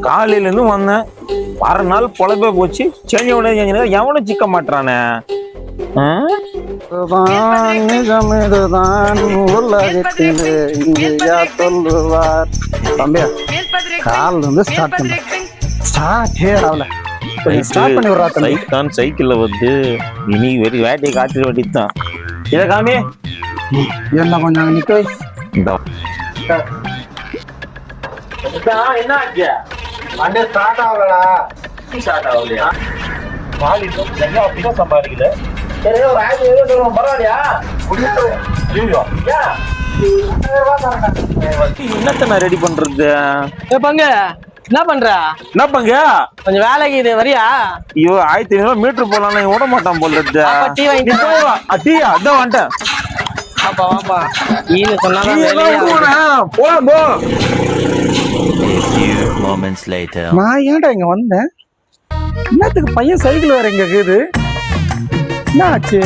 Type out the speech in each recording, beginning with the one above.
காலையில இருந்து வந்தேன், அரை நாள் பொழப்பே போச்சு. செஞ்சவனே எவனும் சிக்க மாட்டானே. நிஜமிதுதான் உலகத்தில் சொல்லுவார். தம்பியா கால் வந்து ஸ்டார்ட் பண்ணி விடுறா தம்பி. சைக்கிள்ல வந்து இனி வெறி வேட்டையை காட்டிட வேண்டியதுதான். இதை காமி என்ன கொஞ்சம் நிக்க என்ன ஆச்சு? வண்டி ஸ்டார்ட் ஆகலடா. ஸ்டார்ட் ஆகலையா? அப்படிதான் சம்பாதிக்கல. சரி ஒரு 1000 பரவாயில்லையா? என்னத்த நான் ரெடி பண்றது? பங்கு என்ன பண்ற? என்ன பங்க கொஞ்சம் வேலைக்கு இது வரியா? ஐயோ 1500 மீட்டர் போலாம் விட மாட்டான் போல. டீ வாங்கிட்டு டீயா அதான் வந்துட்டேன். வாப்பா வாப்பா. ஈனு சொன்னாதான் போலாம் போ. நான் ஏன்டா இங்க வந்தேன்? என்னத்துக்கு பையன் சைக்கிள் வேற இங்க இருக்குது? என்ன ஆச்சு?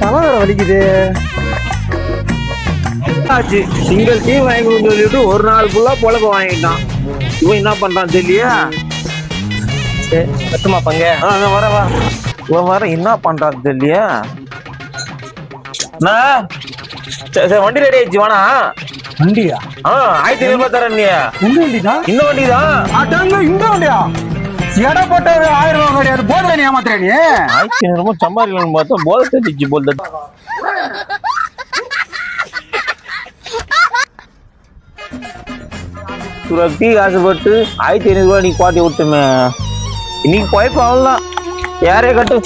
தலை வேற வலிக்குது. ஆச்சு சிங்கிள் டீ வாங்கி சொல்லிட்டு ஒரு நாள் ஃபுல்லா பொழப்ப வாங்கிட்டான். இவன் என்ன பண்றான் தெரியலையா? பத்துமா பங்க வர வா. இவன் வர என்ன பண்றான் தெரியலையா? வண்டி ரெடி ஆயிடுச்சு. வேணா வண்டியா? 1500 தரேன். நீ எந்த வண்டிதான்? இந்த வண்டிதான். இந்த வண்டியா? எடை போட்ட 1000 ரூபாய் கிடையாது. போதுல நீ ஏமாத்துற நீ. 1500 சம்பாதிக்கலாம்னு பார்த்தா போதை தெரிஞ்சிச்சு போல. டீ ஆசைப்பட்டு 1500 ரூபாய் நீ பாட்டி விட்டுமே. இன்னைக்கு போய்ப்ப அவ்வளவுதான். யாரே கட்டு.